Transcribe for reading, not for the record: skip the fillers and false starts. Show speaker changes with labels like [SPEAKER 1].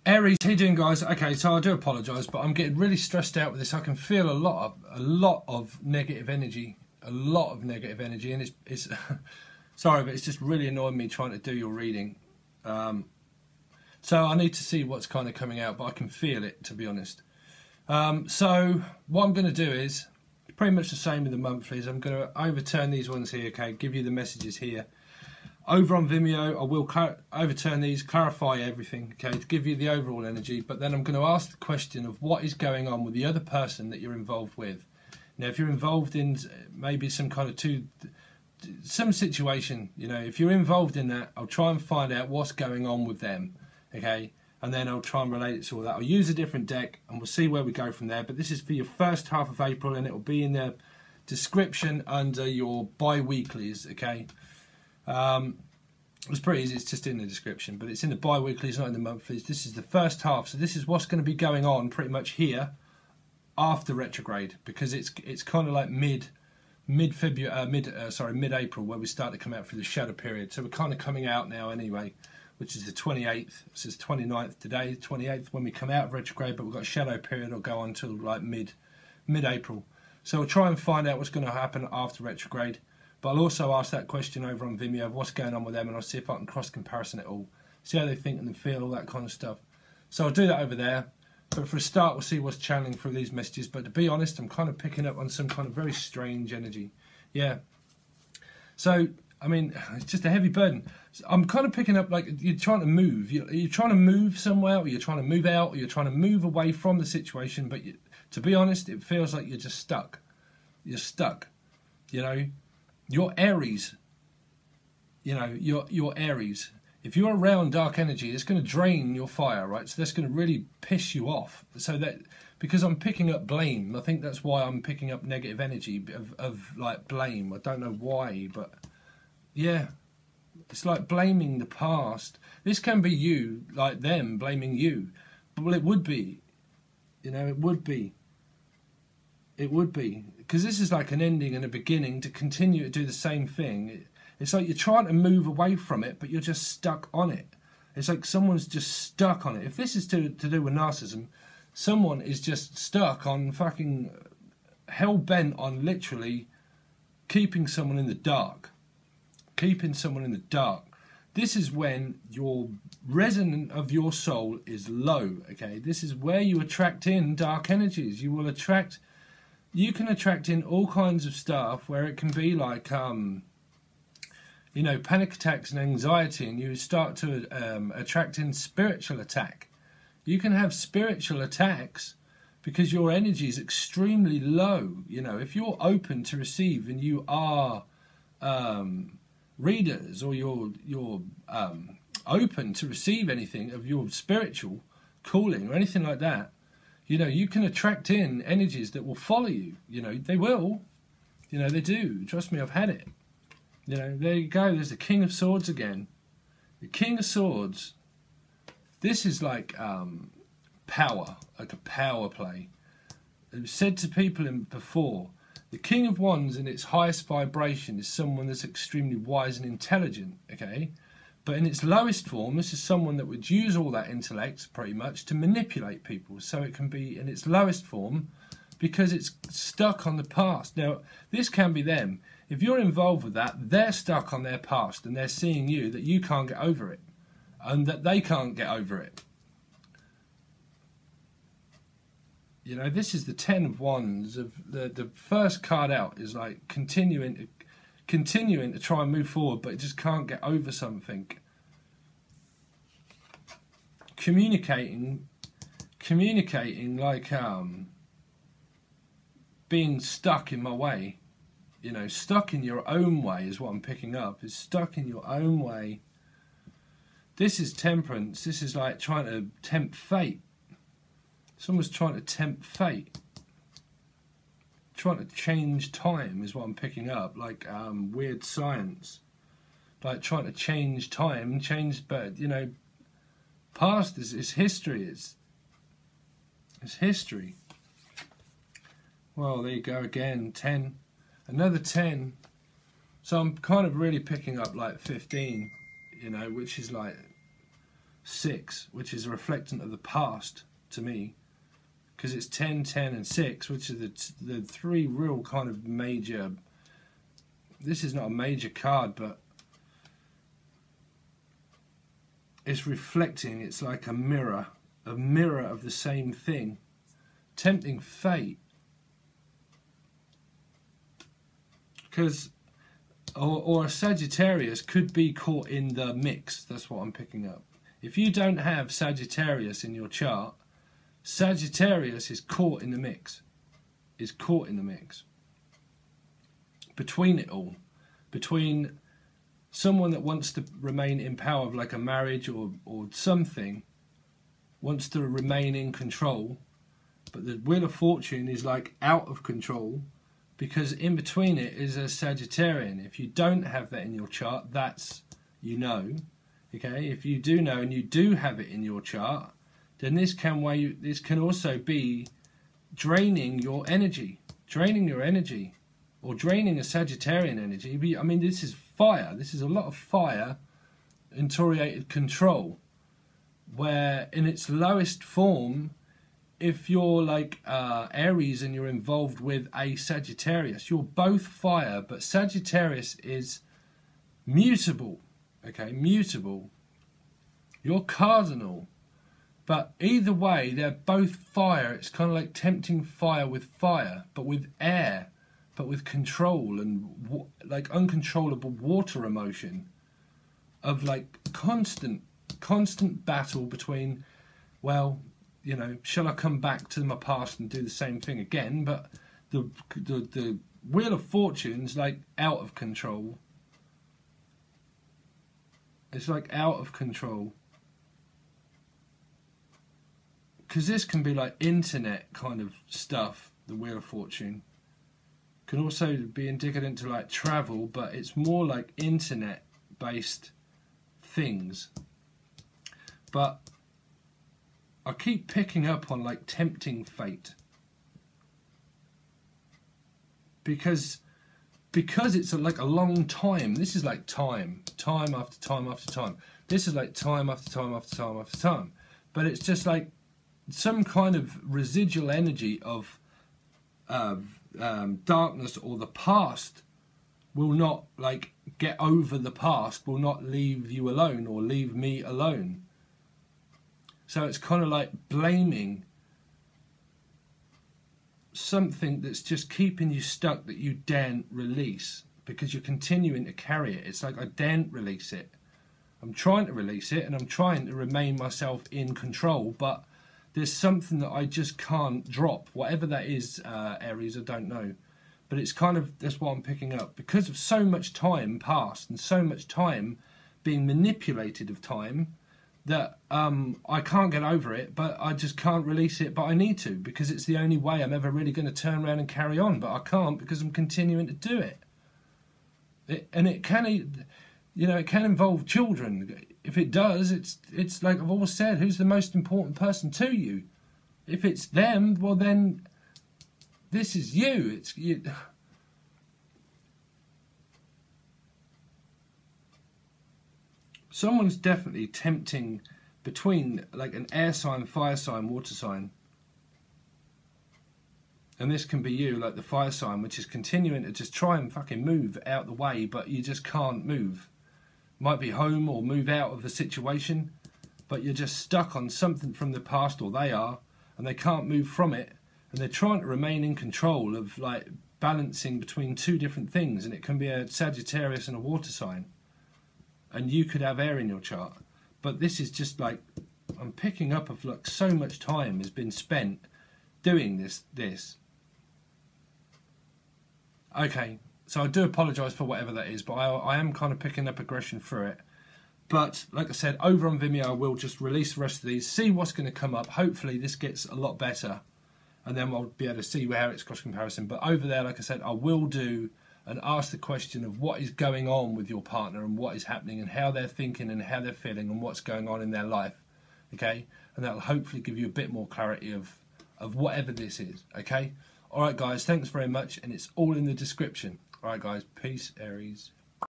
[SPEAKER 1] Aries, how you doing, guys? Okay, so I do apologise, but I'm getting really stressed out with this. I can feel a lot of negative energy, and it's sorry, but it's just really annoying me trying to do your reading. So I need to see what's kind of coming out, but I can feel it, to be honest. So what I'm going to do is pretty much the same with the monthlies. I'm going to overturn these ones here, okay, give you the messages here. Over on Vimeo, I will overturn these, clarify everything, okay, to give you the overall energy, but then I'm going to ask the question of what is going on with the other person that you're involved with. Now, if you're involved in maybe some kind of some situation, you know, if you're involved in that, I'll try and find out what's going on with them, okay, and then I'll try and relate it to all that. I'll use a different deck, and we'll see where we go from there, but this is for your first half of April, and it will be in the description under your bi-weeklies, okay. It's pretty easy, it's just in the description, but it's in the bi-weeklies, not in the monthlies. This is the first half, so this is what's going to be going on pretty much here after retrograde, because it's kind of like mid-April where we start to come out through the shadow period. So we're kind of coming out now anyway, which is the 28th. This is 29th today, 28th when we come out of retrograde, but we've got a shadow period that'll go on till like mid-April. So we'll try and find out what's going to happen after retrograde. But I'll also ask that question over on Vimeo of what's going on with them, and I'll see if I can cross-comparison it all, see how they think and feel, all that kind of stuff. So I'll do that over there. But for a start, we'll see what's channeling through these messages. But to be honest, I'm kind of picking up on some kind of very strange energy. Yeah. So, I mean, it's just a heavy burden. I'm kind of picking up like you're trying to move. You're trying to move somewhere, or you're trying to move out, or you're trying to move away from the situation. But to be honest, it feels like you're just stuck. You're stuck, you know. You're Aries, you know, you're Aries. If you're around dark energy, it's going to drain your fire, right? So that's going to really piss you off. So that, because I'm picking up blame, I think that's why I'm picking up negative energy of like blame. I don't know why, but yeah, it's like blaming the past. This can be you, like them blaming you. Well, it would be, you know, it would be. It would be, because this is like an ending and a beginning to continue to do the same thing. It's like you're trying to move away from it, but you're just stuck on it. It's like someone's just stuck on it. If this is to do with narcissism, someone is just stuck on fucking hell-bent on literally keeping someone in the dark. Keeping someone in the dark. This is when your resonance of your soul is low, okay? This is where you attract in dark energies. You can attract in all kinds of stuff where it can be like, you know, panic attacks and anxiety, and you start to attract in spiritual attack. You can have spiritual attacks because your energy is extremely low. You know, if you're open to receive and you are readers, or you're open to receive anything of your spiritual calling or anything like that, you know, you can attract in energies that will follow you. You know, they will. You know, they do. Trust me, I've had it. You know, there you go. There's the King of Swords again. The King of Swords. This is like power, like a power play. I've said to people before, the King of Wands in its highest vibration is someone that's extremely wise and intelligent, okay? But in its lowest form, this is someone that would use all that intellect, pretty much, to manipulate people. So it can be in its lowest form because it's stuck on the past. Now, this can be them. If you're involved with that, they're stuck on their past, and they're seeing you that you can't get over it, and that they can't get over it. You know, this is the Ten of Wands. The first card out is like continuing to try and move forward, but it just can't get over something. Communicating like being stuck in my way. You know, stuck in your own way is what I'm picking up. Is stuck in your own way. This is Temperance. This is like trying to tempt fate. Someone's trying to tempt fate. Trying to change time is what I'm picking up, like weird science, like trying to change time, but you know, past is history. It's history. Well, there you go again. 10, another 10. So I'm kind of really picking up like 15, you know, which is like 6, which is a reflectant of the past to me, because it's 10, 10 and 6, which are the three real kind of major. This is not a major card, but it's reflecting. It's like a mirror of the same thing. Tempting fate. Because or a Sagittarius could be caught in the mix. That's what I'm picking up. If you don't have Sagittarius in your chart, Sagittarius is caught in the mix. Is caught in the mix. Between it all. Between someone that wants to remain in power, like a marriage or something, wants to remain in control, but the Wheel of Fortune is like out of control, because in between it is a Sagittarian. If you don't have that in your chart, that's, you know, okay? If you do know and you do have it in your chart, then this can also be draining your energy, or draining a Sagittarian energy. I mean, this is fire. This is a lot of fire, intoriated control, where in its lowest form, if you're like Aries and you're involved with a Sagittarius, you're both fire, but Sagittarius is mutable, okay, mutable. You're cardinal, but either way, they're both fire. It's kind of like tempting fire, but with air, but with control and like uncontrollable water emotion of like constant battle between, well, you know, shall I come back to my past and do the same thing again? But the Wheel of Fortune's like out of control. It's like out of control. Because this can be like internet kind of stuff, the Wheel of Fortune. Can also be indicative into like travel, but it's more like internet based things. But I keep picking up on like tempting fate, because it's like a long time. This is like time after time after time. This is like time after time after time after time. But it's just like some kind of residual energy of darkness, or the past will not like get over the past, will not leave you alone or leave me alone. So it's kind of like blaming something that's just keeping you stuck, that you daren't release because you're continuing to carry it. It's like, I daren't release it. I'm trying to release it and I'm trying to remain myself in control, but there's something that I just can't drop. Whatever that is, Aries, I don't know. But it's kind of, that's what I'm picking up. Because of so much time passed and so much time being manipulated of time, that I can't get over it, but I just can't release it, but I need to, because it's the only way I'm ever really going to turn around and carry on, but I can't because I'm continuing to do it. And it can, you know, it can involve children. If it does, it's like I've always said, who's the most important person to you? If it's them, well then, this is you. It's you. Someone's definitely tempting between like an air sign, fire sign, water sign. And this can be you, like the fire sign, which is continuing to just try and fucking move out the way, but you just can't move. Might be home or move out of the situation, but you're just stuck on something from the past, or they are, and they can't move from it. And they're trying to remain in control of like balancing between two different things. And it can be a Sagittarius and a water sign. And you could have air in your chart. But this is just like, I'm picking up of like so much time has been spent doing this. Okay, so I do apologise for whatever that is, but I am kind of picking up aggression through it. But like I said, over on Vimeo I will just release the rest of these, see what's going to come up. Hopefully this gets a lot better, and then we'll be able to see how it's cross comparison. But over there, like I said, I will do and ask the question of what is going on with your partner and what is happening and how they're thinking and how they're feeling and what's going on in their life, okay? And that'll hopefully give you a bit more clarity of whatever this is, okay? All right, guys, thanks very much, and it's all in the description. All right, guys, peace, Aries.